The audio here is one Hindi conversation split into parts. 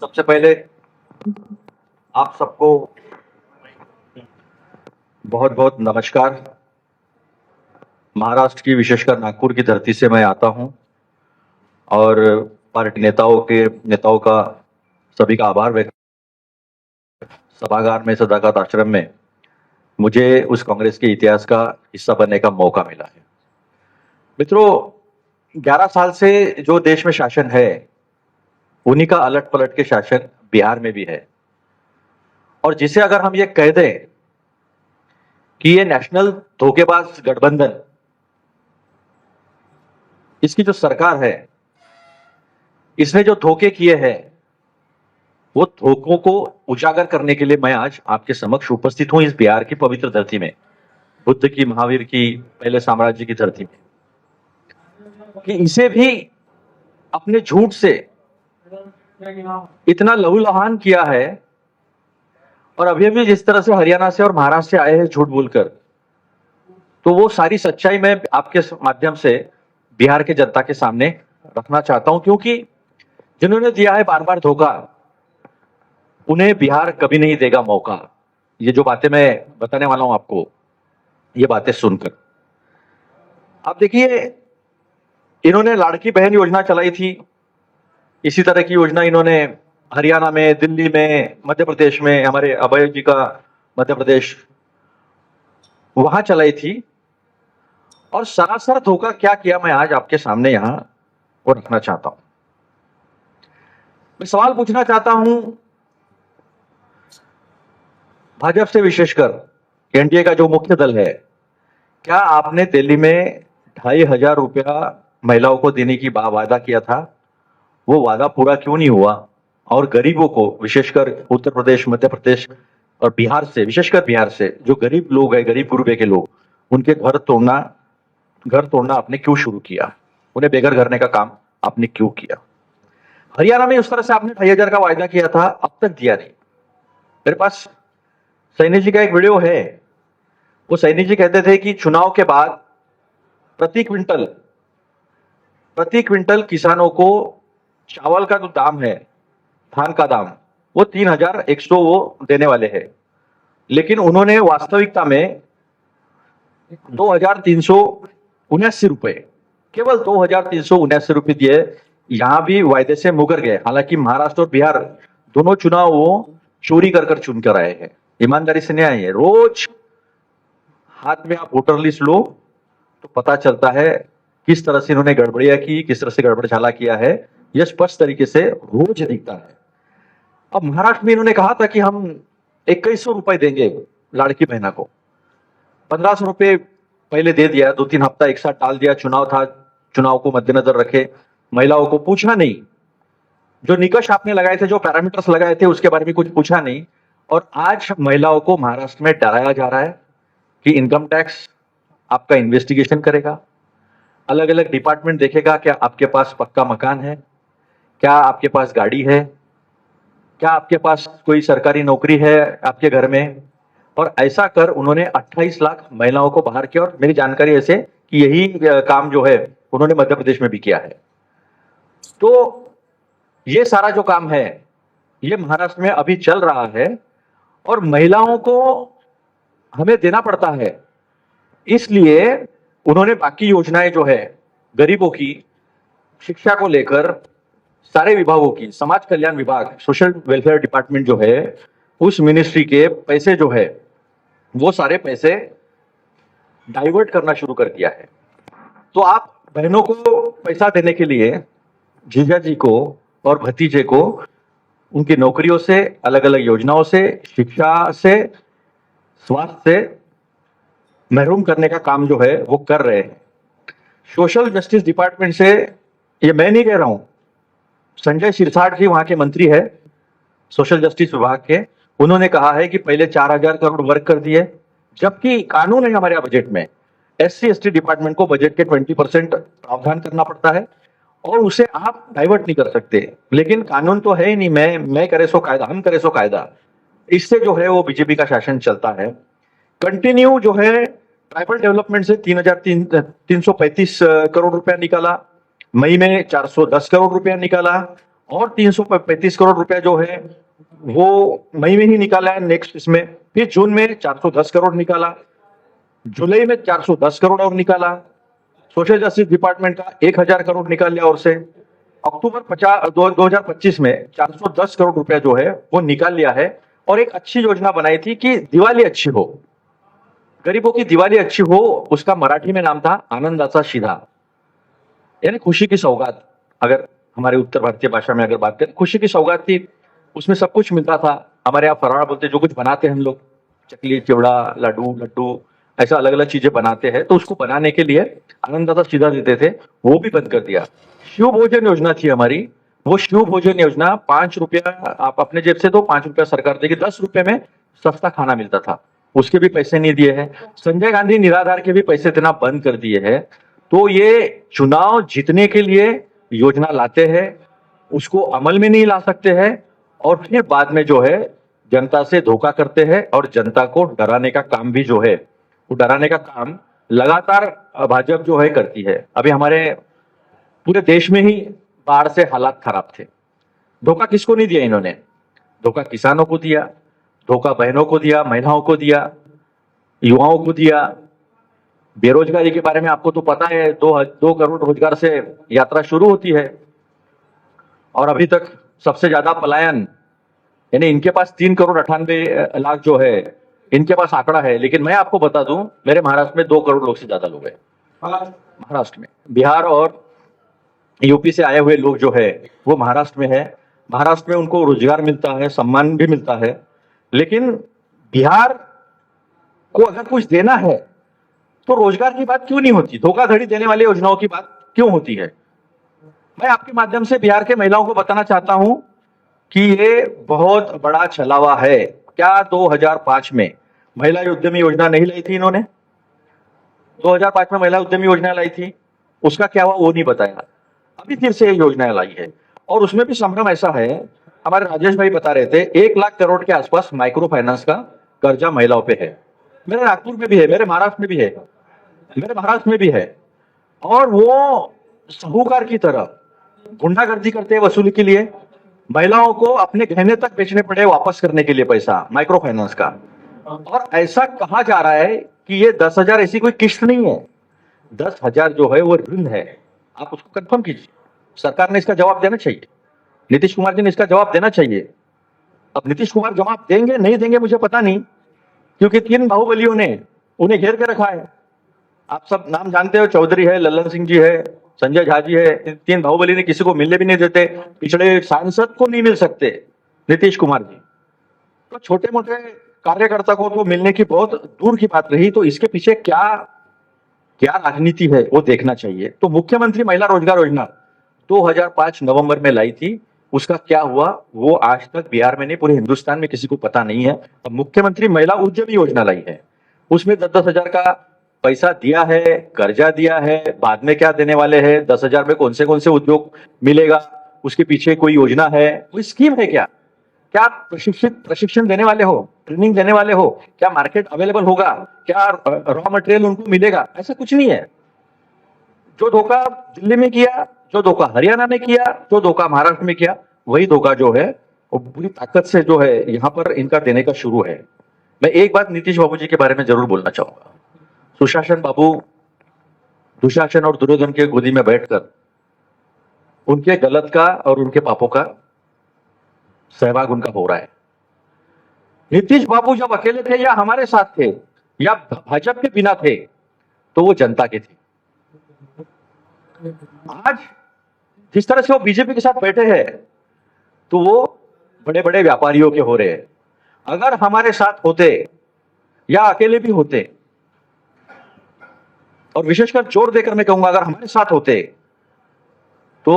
सबसे पहले आप सबको बहुत बहुत नमस्कार। महाराष्ट्र की विशेषकर नागपुर की धरती से मैं आता हूं और पार्टी नेताओं का सभी का आभार व्यक्त। सभागार में सदाकत आश्रम में मुझे उस कांग्रेस के इतिहास का हिस्सा बनने का मौका मिला है। मित्रों, 11 साल से जो देश में शासन है उन्हीं का अलट पलट के शासन बिहार में भी है, और जिसे अगर हम ये कह दें कि ये नेशनल धोखेबाज गठबंधन, इसकी जो सरकार है, इसने जो धोखे किए हैं वो धोखों को उजागर करने के लिए मैं आज आपके समक्ष उपस्थित हूं इस बिहार की पवित्र धरती में, बुद्ध की, महावीर की, पहले साम्राज्य की धरती में, कि इसे भी अपने झूठ से इतना लहूलुहान किया है। और अभी अभी जिस तरह से हरियाणा से और महाराष्ट्र से आए हैं झूठ बोलकर, तो वो सारी सच्चाई मैं आपके माध्यम से बिहार के जनता के सामने रखना चाहता हूं, क्योंकि जिन्होंने दिया है बार बार धोखा उन्हें बिहार कभी नहीं देगा मौका। ये जो बातें मैं बताने वाला हूं आपको, ये बातें सुनकर आप देखिए, इन्होंने लाड़की बहन योजना चलाई थी, इसी तरह की योजना इन्होंने हरियाणा में, दिल्ली में, मध्य प्रदेश में, हमारे अभय जी का मध्य प्रदेश, वहां चलाई थी। और सरासर धोखा क्या किया मैं आज आपके सामने यहां वो रखना चाहता हूं। मैं सवाल पूछना चाहता हूं भाजपा से, विशेषकर एनडीए का जो मुख्य दल है, क्या आपने दिल्ली में 2,500 रुपया महिलाओं को देने की वादा किया था? वो वादा पूरा क्यों नहीं हुआ? और गरीबों को, विशेषकर उत्तर प्रदेश, मध्य प्रदेश और बिहार से, विशेषकर बिहार से जो गरीब लोग हैं, गरीब गुरुबे के लोग, उनके घर तोड़ना आपने क्यों शुरू किया? उन्हें बेघर करने का काम आपने क्यों किया? हरियाणा में उस तरह से आपने 2,500 का वायदा किया था, अब तक दिया नहीं। मेरे पास सैनी जी का एक वीडियो है। वो सैनी जी कहते थे कि चुनाव के बाद प्रति क्विंटल किसानों को चावल का जो दाम है, धान का दाम, वो 3,100 वो देने वाले हैं, लेकिन उन्होंने वास्तविकता में 2,379 रुपए, केवल 2,379 रुपए दिए। यहां भी वायदे से मुकर गए। हालांकि महाराष्ट्र और बिहार दोनों चुनाव वो चोरी कर चुन कर आए हैं, ईमानदारी से नहीं आए हैं। रोज हाथ में आप वोटर लिस्ट लो तो पता चलता है किस तरह से इन्होंने गड़बड़ियां की, किस तरह से गड़बड़झाला किया है, यह स्पष्ट तरीके से रोज दिखता है। अब महाराष्ट्र में इन्होंने कहा था कि हम 2,100 रुपए देंगे लड़की बहना को, 1,500 रुपए पहले दे दिया, 2-3 हफ्ता एक साथ डाल दिया। चुनाव था, चुनाव को मद्देनजर रखे महिलाओं को पूछा नहीं, जो निकष आपने लगाए थे, जो पैरामीटर्स लगाए थे, उसके बारे में कुछ पूछा नहीं। और आज महिलाओं को महाराष्ट्र में डराया जा रहा है कि इनकम टैक्स आपका इन्वेस्टिगेशन करेगा, अलग अलग डिपार्टमेंट देखेगा, क्या आपके पास पक्का मकान है, क्या आपके पास गाड़ी है, क्या आपके पास कोई सरकारी नौकरी है आपके घर में। और ऐसा कर उन्होंने 28 लाख महिलाओं को बाहर किया। और मेरी जानकारी ऐसे कि यही काम जो है उन्होंने मध्य प्रदेश में भी किया है। तो ये सारा जो काम है ये महाराष्ट्र में अभी चल रहा है, और महिलाओं को हमें देना पड़ता है। इसलिए उन्होंने बाकी योजनाएं जो है गरीबों की, शिक्षा को लेकर सारे विभागों की, समाज कल्याण विभाग, सोशल वेलफेयर डिपार्टमेंट जो है, उस मिनिस्ट्री के पैसे जो है वो सारे पैसे डाइवर्ट करना शुरू कर दिया है। तो आप बहनों को पैसा देने के लिए जीजा जी को और भतीजे को उनकी नौकरियों से, अलग अलग योजनाओं से, शिक्षा से, स्वास्थ्य से महरूम करने का काम जो है वो कर रहे हैं। सोशल जस्टिस डिपार्टमेंट से, ये मैं नहीं कह रहा हूं, संजय सिरसाट जी वहां के मंत्री है सोशल जस्टिस विभाग के, उन्होंने कहा है कि पहले 4,000 करोड़ वर्क कर दिए, जबकि कानून है हमारे बजट में, SC/ST डिपार्टमेंट को बजट के 20% प्रावधान करना पड़ता है और उसे आप डाइवर्ट नहीं कर सकते। लेकिन कानून तो है ही नहीं, मैं करे सो कायदा, हम करे सो कायदा। इससे जो है वो बीजेपी का शासन चलता है। कंटिन्यू जो है ट्राइबल डेवलपमेंट से 3,335 करोड़ रुपया निकाला, मई में 410 करोड़ रुपया निकाला, और 335 करोड़ रुपया जो है वो मई में ही निकाला है नेक्स्ट इसमें, फिर जून में 410 करोड़ निकाला, जुलाई में 410 करोड़ और निकाला, सोशल जस्टिस डिपार्टमेंट का 1000 करोड़ निकाल लिया और से अक्टूबर 2025 में 410 करोड़ रुपया जो है वो निकाल लिया है। और एक अच्छी योजना बनाई थी कि दिवाली अच्छी हो, गरीबों की दिवाली अच्छी हो, उसका मराठी में नाम था आनंदाचा शिधा, यानी खुशी की सौगात। अगर हमारे उत्तर भारतीय भाषा में अगर बात करें, खुशी की सौगात थी, उसमें सब कुछ मिलता था। हमारे यहाँ फराड़ बोलते, जो कुछ बनाते हैं हम लोग, चकली, चिवड़ा, लड्डू ऐसा अलग अलग चीजें बनाते हैं, तो उसको बनाने के लिए आनंदाचा शिधा देते थे, वो भी बंद कर दिया। शिव भोजन योजना थी हमारी, वो शिव भोजन योजना 5 रुपया आप अपने जेब से दो, 5 रुपया सरकार देगी, 10 रुपये में सस्ता खाना मिलता था, उसके भी पैसे नहीं दिए हैं। संजय गांधी निराधार के भी पैसे देना बंद कर दिए हैं। तो ये चुनाव जीतने के लिए योजना लाते हैं, उसको अमल में नहीं ला सकते हैं, और फिर बाद में जो है जनता से धोखा करते हैं, और जनता को डराने का काम भी जो है, वो डराने का काम लगातार भाजपा जो है करती है। अभी हमारे पूरे देश में ही बाढ़ से हालात खराब थे। धोखा किसको नहीं दिया इन्होंने? धोखा किसानों को दिया, धोखा बहनों को दिया, महिलाओं को दिया, युवाओं को दिया। बेरोजगारी के बारे में आपको तो पता है, 2 करोड़ रोजगार से यात्रा शुरू होती है, और अभी तक सबसे ज्यादा पलायन, यानी इनके पास 3 करोड़ 98 लाख जो है इनके पास आंकड़ा है। लेकिन मैं आपको बता दूं, मेरे महाराष्ट्र में 2 करोड़ लोग से ज्यादा लोग हैं। महाराष्ट्र में, बिहार और यूपी से आए हुए लोग जो है वो महाराष्ट्र में है। महाराष्ट्र में उनको रोजगार मिलता है, सम्मान भी मिलता है। लेकिन बिहार को अगर कुछ देना है तो रोजगार की बात क्यों नहीं होती? धोखाधड़ी देने वाली योजनाओं की बात क्यों होती है? मैं आपके माध्यम से बिहार के महिलाओं को बताना चाहता हूं कि ये बहुत बड़ा छलावा है। क्या 2005 में महिला उद्यमी योजना नहीं लाई थी इन्होंने? 2005 में महिला उद्यमी योजना लाई थी, उसका क्या हुआ वो नहीं बताया। अभी फिर से ये योजना लाई है, और उसमें भी संभ्रम ऐसा है, हमारे राजेश भाई बता रहे थे 1 लाख करोड़ के आसपास माइक्रो फाइनेंस का कर्जा महिलाओं पे है। मेरे नागपुर में भी है, मेरे महाराष्ट्र में भी है, मेरे महाराष्ट्र में भी है। और वो साहूकार की तरह गुंडागर्दी करते हैं वसूली के लिए, महिलाओं को अपने गहने तक बेचने पड़े वापस करने के लिए पैसा माइक्रो फाइनेंस का। और ऐसा कहा जा रहा है कि ये 10,000 ऐसी कोई किस्त नहीं है, 10,000 जो है वो ऋण है। आप उसको कंफर्म कीजिए, सरकार ने इसका जवाब देना चाहिए, नीतीश कुमार जी ने इसका जवाब देना चाहिए। अब नीतीश कुमार जवाब देंगे नहीं देंगे मुझे पता नहीं, क्योंकि 3 बाहुबलियों ने उन्हें घेर के रखा है। आप सब नाम जानते हो, चौधरी है, लल्लन सिंह जी है, संजय झा जी है। इन 3 बाहुबली ने किसी को मिलने भी नहीं देते, पिछड़े सांसद को नहीं मिल सकते नीतीश कुमार जी। तो छोटे मोटे कार्यकर्ता को तो मिलने की बहुत दूर की बात रही। तो इसके पीछे क्या राजनीति है वो देखना चाहिए। तो मुख्यमंत्री महिला रोजगार योजना 2005 नवंबर में लाई थी, उसका क्या हुआ वो आज तक बिहार में नहीं, पूरे हिंदुस्तान में किसी को पता नहीं है। अब मुख्यमंत्री महिला उद्यमी योजना लाई है, उसमें 10-10 हजार का पैसा दिया है, कर्जा दिया है। बाद में क्या देने वाले हैं, 10,000 में कौन से उद्योग मिलेगा, उसके पीछे कोई योजना है, कोई स्कीम है क्या? क्या आप प्रशिक्षण देने वाले हो, ट्रेनिंग देने वाले हो? क्या मार्केट अवेलेबल होगा? क्या रॉ मटेरियल उनको मिलेगा? ऐसा कुछ नहीं है। जो धोखा दिल्ली में किया, जो धोखा हरियाणा में किया, जो धोखा महाराष्ट्र में किया, वही धोखा जो है वो पूरी ताकत से जो है यहाँ पर इनका देने का शुरू है। मैं एक बात नीतीश बाबू जी के बारे में जरूर बोलना चाहूंगा। सुशासन बाबू दुशासन और दुर्योधन के गोदी में बैठकर उनके गलत का और उनके पापों का सहभाग उनका हो रहा है। नीतीश बाबू जब अकेले थे या हमारे साथ थे या भाजपा के बिना थे, तो वो जनता के थे। आज जिस तरह से वो बीजेपी के साथ बैठे हैं, तो वो बड़े बड़े व्यापारियों के हो रहे हैं। अगर हमारे साथ होते या अकेले भी होते, और विशेषकर जोर देकर मैं कहूंगा अगर हमारे साथ होते, तो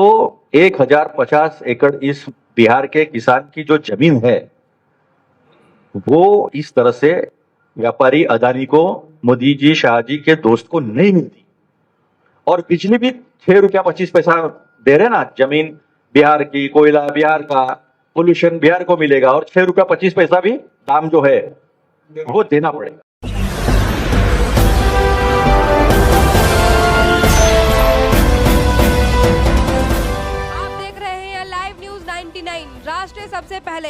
1050 एकड़ इस बिहार के किसान की जो जमीन है वो इस तरह से व्यापारी अदानी को, मोदी जी, शाह जी के दोस्त को नहीं मिलती। और बिजली भी 6 रुपया 25 पैसा दे रहे ना, जमीन बिहार की, कोयला बिहार का, पोल्यूशन बिहार को मिलेगा, और 6 रुपया 25 पैसा भी दाम जो है वो देना पड़ेगा। आप देख रहे हैं लाइव न्यूज 99 राष्ट्र सबसे पहले।